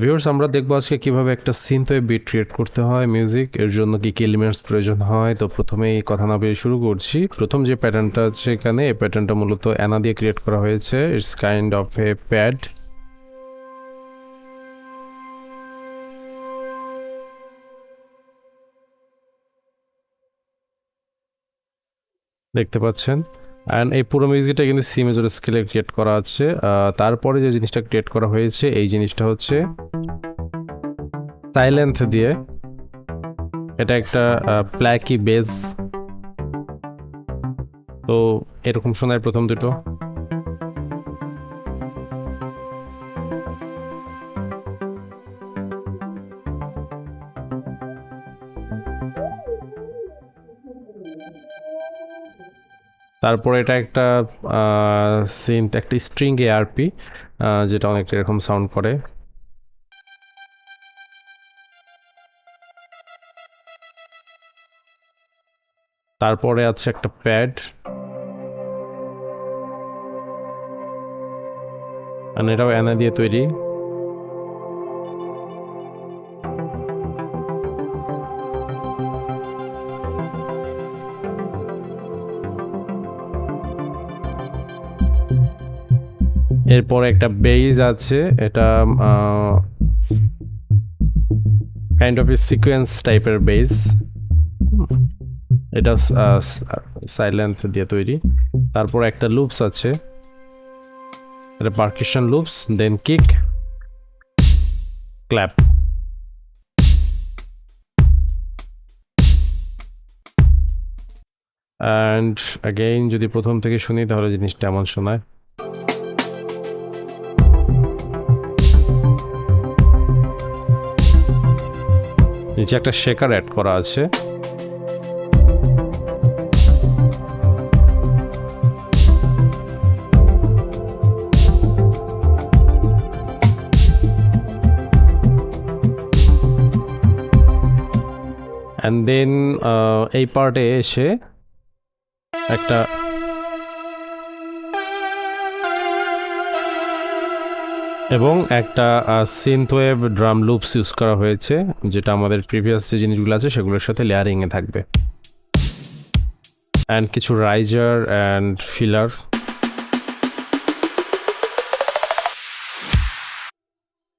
Viewers, আমরা দেখবো আজকে কিভাবে একটা সিনথওয়েভ বিট ক্রিয়েট করতে হয় মিউজিক, এর জন্য কি কি এলিমেন্টস প্রয়োজন হয়। তো প্রথমেই কথা না বেরিয়ে শুরু করছি। প্রথম যে প্যাটার্নটা আছে এখানে, এই প্যাটার্নটা মূলত অ্যানা দিয়ে ক্রিয়েট করা হয়েছে। It's kind of A pad. দেখতে পাচ্ছেন, অ্যান্ড এই পুরো মিউজিকটা কিন্তু সি মেজর স্কেলে ক্রিয়েট করা আছে। তারপরে যে জিনিসটা ক্রিয়েট করা হয়েছে, এই জিনিসটা হচ্ছে সাইলেন্থ দিয়ে। এটা একটা প্ল্যাকি বেস। তো এরকম শোনায় প্রথম দুটো। তারপরে এটা একটা সিন্থ, একটা স্ট্রিং এআরপি, যেটা অনেকটা এরকম সাউন্ড করে। তারপরে আছে একটা প্যাড, এটাও অ্যানা দিয়ে তৈরি। এরপরে একটা বেজ আছে, এটা কাইন্ড অফ সিকোয়েন্স টাইপের বেজ। এটা সাইলেন্থ দিয়ে তৈরি। তারপর একটা লুপস আছে, এটা percussion loops, then kick, clap. And again যদি প্রথম থেকে শুনি তাহলে জিনিসটা এমন শোনায়। নিচে একটা শেকার অ্যাড করা আছে। অ্যান্ড দেন এই পার্টে এসে একটা এবং একটা সিনথওয়েভ ড্রাম লুপস ইউজ করা হয়েছে, যেটা আমাদের প্রিভিয়াস যে জিনিসগুলো আছে সেগুলোর সাথে লেয়ারিংয়ে থাকবে। অ্যান্ড কিছু রাইজার অ্যান্ড ফিলার।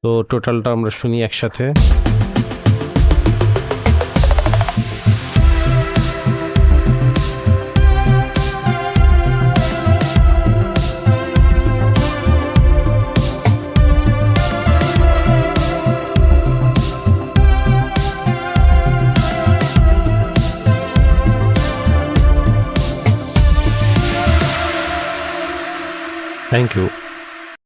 তো টোটালটা আমরা শুনি একসাথে। Thank you.